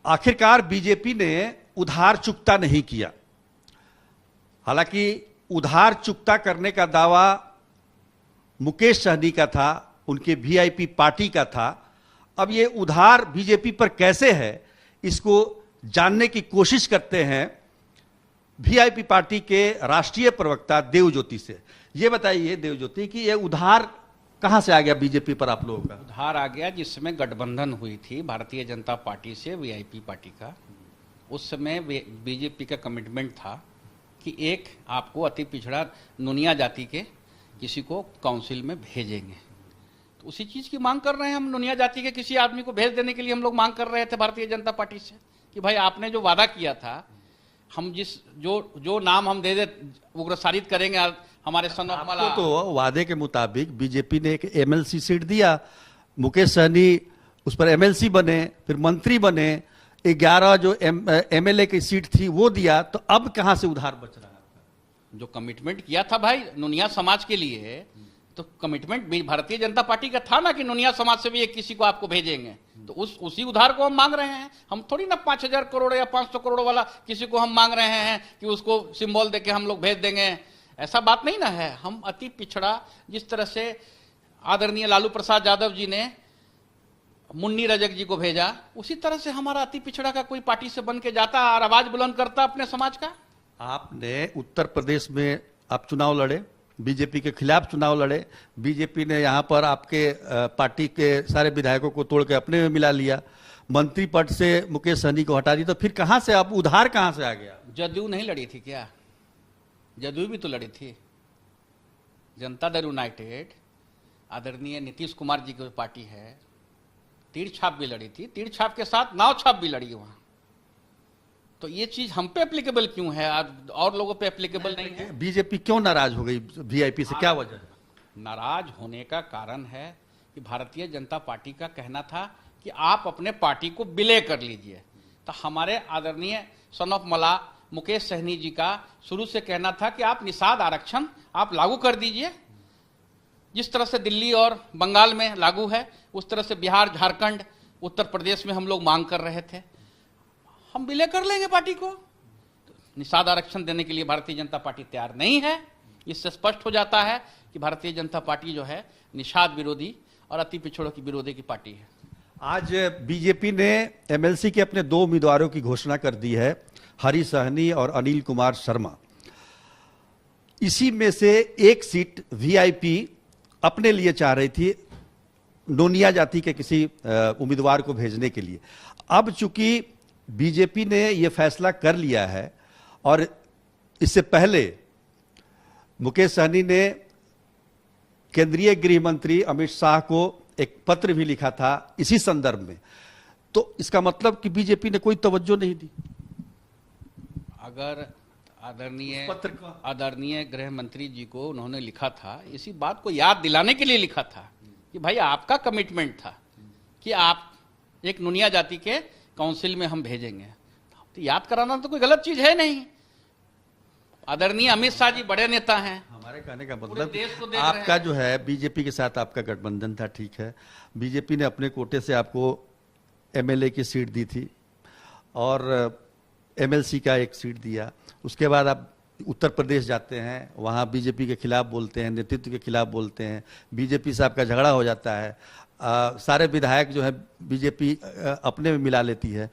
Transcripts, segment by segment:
आखिरकार बीजेपी ने उधार चुकता नहीं किया। हालांकि उधार चुकता करने का दावा मुकेश सहनी का था, उनके वीआईपी पार्टी का था। अब ये उधार बीजेपी पर कैसे है, इसको जानने की कोशिश करते हैं वीआईपी पार्टी के राष्ट्रीय प्रवक्ता देवज्योति से। ये बताइए देवज्योति कि ये उधार कहां से आ गया बीजेपी पर आप लोगों का? उधार आ गया जिसमें गठबंधन हुई थी भारतीय जनता पार्टी से वीआईपी पार्टी का। उस समय बीजेपी का कमिटमेंट था कि एक आपको अति पिछड़ा नुनिया जाति के किसी को काउंसिल में भेजेंगे। तो उसी चीज की मांग कर रहे हैं हम। नुनिया जाति के किसी आदमी को भेज देने के लिए हम लोग मांग कर रहे थे भारतीय जनता पार्टी से कि भाई आपने जो वादा किया था, हम जो नाम हम दे दे उग्रसारित करेंगे हमारे सन ऑफ मला। तो वादे के मुताबिक बीजेपी ने एक एमएलसी सीट दिया, मुकेश सहनी उस पर एमएलसी बने, फिर मंत्री बने, 11 जो एमएलए की सीट थी वो दिया। तो अब कहां से उधार बच रहा है? जो कमिटमेंट किया था भाई नुनिया समाज के लिए, तो कमिटमेंट भारतीय जनता पार्टी का था ना कि नुनिया समाज से भी एक किसी को आपको भेजेंगे। तो उसी उधार को हम मांग रहे हैं। हम थोड़ी ना 5,000 करोड़ या 500 करोड़ वाला किसी को हम मांग रहे हैं कि उसको सिंबल देके हम लोग भेज देंगे। ऐसा बात नहीं ना है। हम अति पिछड़ा, जिस तरह से आदरणीय लालू प्रसाद यादव जी ने मुन्नी रजक जी को भेजा, उसी तरह से हमारा अति पिछड़ा का कोई पार्टी से बन के जाता और आवाज बुलंद करता अपने समाज का। आपने उत्तर प्रदेश में आप चुनाव लड़े, बीजेपी के खिलाफ चुनाव लड़े। बीजेपी ने यहां पर आपके पार्टी के सारे विधायकों को तोड़ के अपने में मिला लिया, मंत्री पद से मुकेश सहनी को हटा दी। तो फिर कहां से अब उधार कहां से आ गया? जदयू नहीं लड़ी थी क्या? जदयू भी तो लड़ी थी। जनता दल यूनाइटेड आदरणीय नीतीश कुमार जी की पार्टी है। तीर छाप भी लड़ी थी, तीर छाप के साथ नाव छाप भी लड़ी वहां। तो ये चीज हम पे एप्लीकेबल क्यों है और लोगों पे एप्लीकेबल नहीं है? बीजेपी क्यों नाराज हो गई वीआईपी से, क्या वजह है? नाराज होने का कारण है कि भारतीय जनता पार्टी का कहना था कि आप अपने पार्टी को विलय कर लीजिए। तो हमारे आदरणीय सन ऑफ मला मुकेश सहनी जी का शुरू से कहना था कि आप निषाद आरक्षण आप लागू कर दीजिए। जिस तरह से दिल्ली और बंगाल में लागू है, उस तरह से बिहार, झारखंड, उत्तर प्रदेश में हम लोग मांग कर रहे थे। हम विलय कर लेंगे पार्टी को। निषाद आरक्षण देने के लिए भारतीय जनता पार्टी तैयार नहीं है। इससे स्पष्ट हो जाता है कि भारतीय जनता पार्टी जो है निषाद विरोधी और अति पिछड़ों की विरोधी की पार्टी है। आज बीजेपी ने एमएलसी के अपने 2 उम्मीदवारों की घोषणा कर दी है, हरि सहनी और अनिल कुमार शर्मा। इसी में से एक सीट वीआईपी अपने लिए चाह रही थी, नोनिया जाति के किसी उम्मीदवार को भेजने के लिए। अब चूंकि बीजेपी ने यह फैसला कर लिया है और इससे पहले मुकेश सहनी ने केंद्रीय गृह मंत्री अमित शाह को एक पत्र भी लिखा था इसी संदर्भ में, तो इसका मतलब कि बीजेपी ने कोई तवज्जो नहीं दी। अगर आदरणीय गृह मंत्री जी को उन्होंने लिखा था, इसी बात को याद दिलाने के लिए लिखा था कि भाई आपका कमिटमेंट था कि आप एक नुनिया जाति के काउंसिल में हम भेजेंगे। तो याद कराना तो कोई गलत चीज है नहीं। आदरणीय अमित शाह जी बड़े नेता हैं। हमारे कहने का मतलब आपका जो है बीजेपी के साथ आपका गठबंधन था, ठीक है। बीजेपी ने अपने कोटे से आपको एमएलए की सीट दी थी और एमएलसी का एक सीट दिया। उसके बाद आप उत्तर प्रदेश जाते हैं, वहाँ बीजेपी के खिलाफ बोलते हैं, नेतृत्व के खिलाफ बोलते हैं, बीजेपी से आपका झगड़ा हो जाता है। सारे विधायक जो है बीजेपी अपने में मिला लेती है।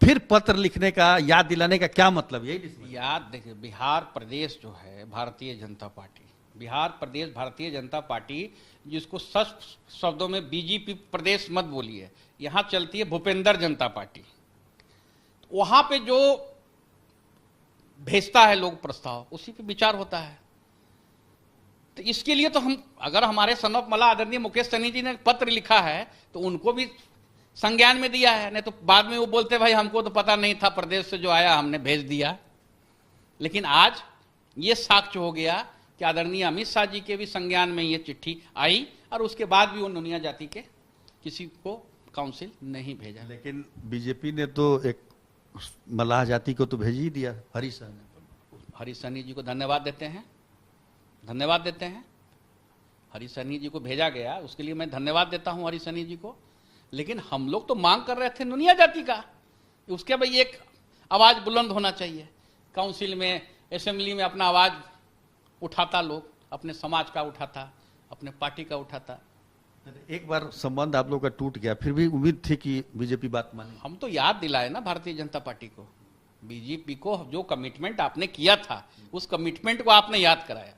फिर पत्र लिखने का, याद दिलाने का क्या मतलब? यही याद देखिए, बिहार प्रदेश जो है भारतीय जनता पार्टी, बिहार प्रदेश भारतीय जनता पार्टी, जिसको सच शब्दों में बीजेपी प्रदेश मत बोलिए, यहां चलती है भूपेंद्र जनता पार्टी। वहां पे जो भेजता है लोग प्रस्ताव, उसी पे विचार होता है। तो इसके लिए तो हम, अगर हमारे सन ऑफ मला आदरणीय मुकेश सहनी जी ने पत्र लिखा है तो उनको भी संज्ञान में दिया है। नहीं तो बाद में वो बोलते भाई हमको तो पता नहीं था, प्रदेश से जो आया हमने भेज दिया। लेकिन आज ये साक्ष्य हो गया कि आदरणीय अमित शाह जी के भी संज्ञान में ये चिट्ठी आई और उसके बाद भी वो नुनिया जाति के किसी को काउंसिल नहीं भेजा। लेकिन बीजेपी ने तो एक मलाह जाति को तो भेज ही दिया। हरि सहनी जी को धन्यवाद देते हैं, धन्यवाद देते हैं। हरि सहनी जी को भेजा गया, उसके लिए मैं धन्यवाद देता हूं हरि सहनी जी को। लेकिन हम लोग तो मांग कर रहे थे नुनिया जाति का उसके भाई एक आवाज बुलंद होना चाहिए। काउंसिल में, असेंबली में अपना आवाज उठाता, लोग अपने समाज का उठाता, अपने पार्टी का उठाता। एक बार संबंध आप लोग का टूट गया, फिर भी उम्मीद थी कि बीजेपी बात माने। हम तो याद दिलाए ना भारतीय जनता पार्टी को, बीजेपी को जो कमिटमेंट आपने किया था, उस कमिटमेंट को आपने याद कराया।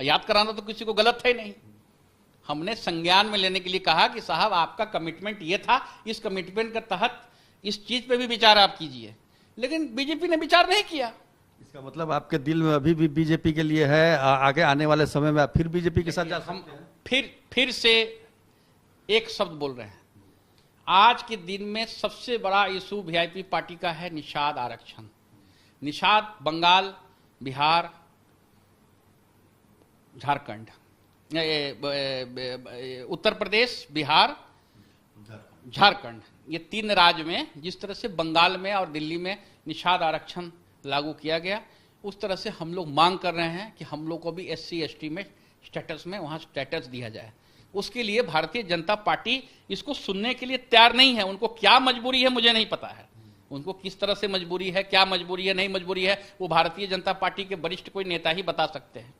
याद कराना तो किसी को गलत है नहीं। हमने संज्ञान में लेने के लिए कहा कि साहब आपका कमिटमेंट ये था, इस कमिटमेंट के तहत इस चीज पे भी विचार आप कीजिए, लेकिन बीजेपी ने विचार नहीं किया। इसका मतलब आपके दिल में अभी भी बीजेपी के लिए है, आगे आने वाले समय में आप फिर बीजेपी के साथ जा सकते हैं। फिर से एक शब्द बोल रहे हैं, आज के दिन में सबसे बड़ा इशू वीआईपी पार्टी का है निषाद आरक्षण। निषाद बंगाल, बिहार, झारखंड, उत्तर प्रदेश, बिहार, झारखंड, ये 3 राज्य में जिस तरह से बंगाल में और दिल्ली में निषाद आरक्षण लागू किया गया, उस तरह से हम लोग मांग कर रहे हैं कि हम लोग को भी SC ST में स्टेटस में वहां स्टेटस दिया जाए। उसके लिए भारतीय जनता पार्टी इसको सुनने के लिए तैयार नहीं है। उनको क्या मजबूरी है मुझे नहीं पता है, उनको किस तरह से मजबूरी है, क्या मजबूरी है, नहीं मजबूरी है, वो भारतीय जनता पार्टी के वरिष्ठ कोई नेता ही बता सकते हैं।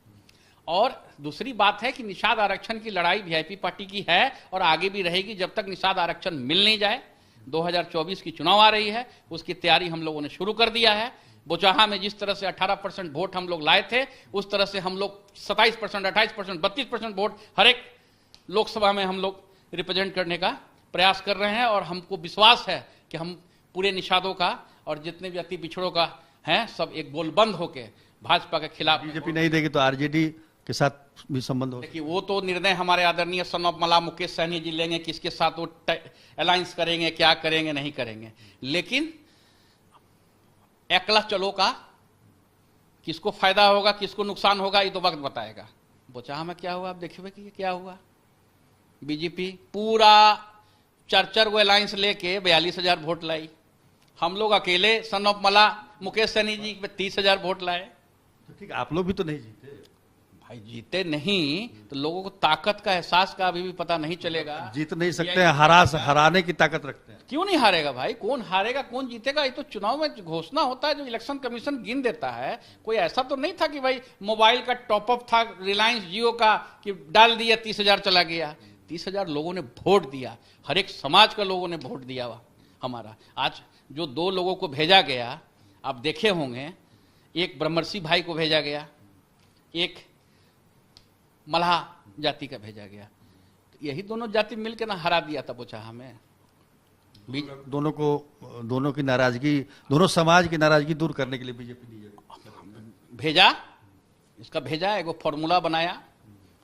और दूसरी बात है कि निषाद आरक्षण की लड़ाई वीआईपी पार्टी की है और आगे भी रहेगी जब तक निषाद आरक्षण मिल नहीं जाए। 2024 की चुनाव आ रही है, उसकी तैयारी हम लोगों ने शुरू कर दिया है। बोचाहा में जिस तरह से 18% वोट हम लोग लाए थे, उस तरह से हम लोग 27%, 28%, 32% वोट हर एक लोकसभा में हम लोग रिप्रेजेंट करने का प्रयास कर रहे हैं। और हमको विश्वास है कि हम पूरे निषादों का और जितने भी अति पिछड़ों का है, सब एक गोलबंद होके भाजपा के खिलाफ। बीजेपी नहीं देगी तो आरजेडी के साथ भी संबंध हो। देखिए, वो तो निर्णय हमारे आदरणीय सन ऑफ मला मुकेश सहनी जी लेंगे, किसके साथ वो अलायंस करेंगे, क्या करेंगे, नहीं करेंगे। लेकिन एकला चलो का किसको फायदा होगा, किसको नुकसान होगा, ये तो वक्त बताएगा। बोचाहा में क्या हुआ, आप देखिए कि क्या हुआ। बीजेपी पूरा 4 गो अलायंस लेके 42,000 वोट लाई। हम लोग अकेले सन ऑफ मला मुकेश सहनी जी पे 30,000 वोट लाए। तो ठीक, आप लोग भी तो नहीं जीते भाई। जीते नहीं तो लोगों को ताकत का एहसास का अभी भी पता नहीं चलेगा। जीत नहीं सकते हैं, हराने की ताकत रखते हैं। क्यों नहीं हारेगा भाई, कौन हारेगा, कौन जीतेगा, ये तो चुनाव में घोषणा होता है, जो इलेक्शन कमीशन गिन देता है। कोई ऐसा तो नहीं था कि भाई मोबाइल का टॉपअप था रिलायंस जियो का कि डाल दिया 30,000 चला गया। 30,000 लोगों ने वोट दिया, हर एक समाज का लोगों ने वोट दिया हमारा। आज जो 2 लोगों को भेजा गया, आप देखे होंगे, एक ब्रह्मर्षि भाई को भेजा गया, एक मल्हा जाति का भेजा गया। तो यही दोनों जाति मिलकर ना हरा दिया था बोचाहा में। दोनों की नाराजगी, दोनों समाज की नाराजगी दूर करने के लिए बीजेपी ने भेजा, इसका भेजा, एक फॉर्मूला बनाया,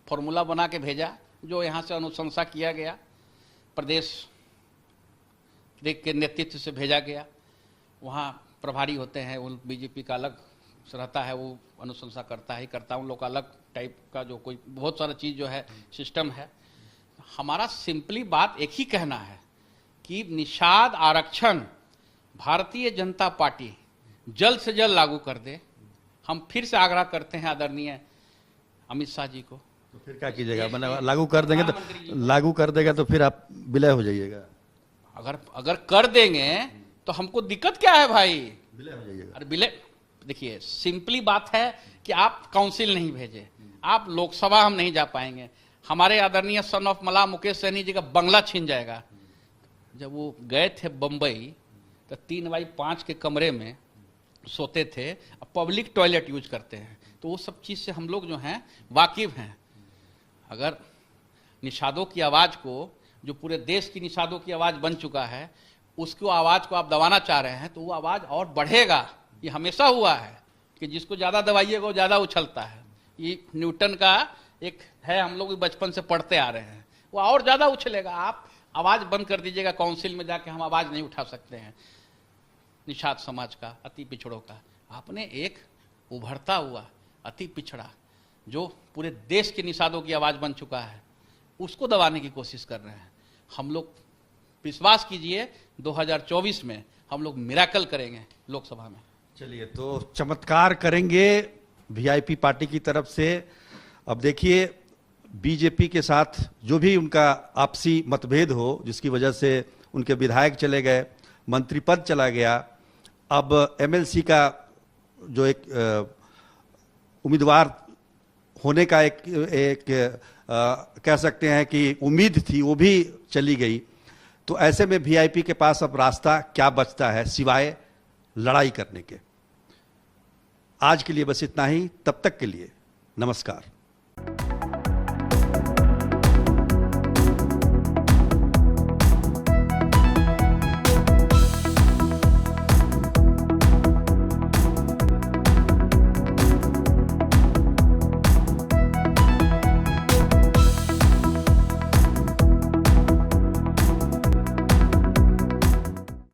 फॉर्मूला बना के भेजा, जो यहाँ से अनुशंसा किया गया, प्रदेश के नेतृत्व से भेजा गया। वहाँ प्रभारी होते हैं, वो बीजेपी का अलग रहता है, वो अनुशंसा करता है, करता उन लोग का अलग टाइप का जो कोई बहुत सारा चीज़ जो है सिस्टम है। हमारा सिंपली बात एक ही कहना है कि निषाद आरक्षण भारतीय जनता पार्टी जल्द से जल्द लागू कर दे। हम फिर से आग्रह करते हैं आदरणीय अमित शाह जी को। तो फिर क्या कीजिएगा, मैंने लागू कर देगा तो फिर आप विलय हो जाइएगा। अगर कर देंगे तो हमको दिक्कत क्या है भाई, विलय हो जाइएगा। अरे विलय, देखिए सिंपली बात है कि आप काउंसिल नहीं भेजे, आप लोकसभा हम नहीं जा पाएंगे, हमारे आदरणीय सन ऑफ मला मुकेश सहनी जी का बंगला छीन जाएगा। जब वो गए थे बंबई तो 3x5 के कमरे में सोते थे, अब पब्लिक टॉयलेट यूज करते हैं, तो वो सब चीज से हम लोग जो हैं वाकिफ हैं। अगर निषादों की आवाज को, जो पूरे देश की निषादों की आवाज बन चुका है, उसको आवाज को आप दबाना चाह रहे हैं तो वो आवाज और बढ़ेगा। ये हमेशा हुआ है कि जिसको ज्यादा दबाइएगा वो ज्यादा उछलता है। ये न्यूटन का एक है, हम लोग भी बचपन से पढ़ते आ रहे हैं, वो और ज्यादा उछलेगा। आप आवाज बंद कर दीजिएगा, काउंसिल में जाके हम आवाज नहीं उठा सकते हैं निषाद समाज का, अति पिछड़ों का। आपने एक उभरता हुआ अति पिछड़ा जो पूरे देश के निषादों की आवाज बन चुका है, उसको दबाने की कोशिश कर रहे हैं। हम लोग विश्वास कीजिए 2024 में हम लोग मिराकल करेंगे लोकसभा में। चलिए, तो चमत्कार करेंगे वीआईपी पार्टी की तरफ से। अब देखिए, बीजेपी के साथ जो भी उनका आपसी मतभेद हो, जिसकी वजह से उनके विधायक चले गए, मंत्री पद चला गया, अब एमएलसी का जो एक उम्मीदवार होने का एक कह सकते हैं कि उम्मीद थी, वो भी चली गई। तो ऐसे में वीआईपी के पास अब रास्ता क्या बचता है सिवाय लड़ाई करने के। आज के लिए बस इतना ही, तब तक के लिए नमस्कार।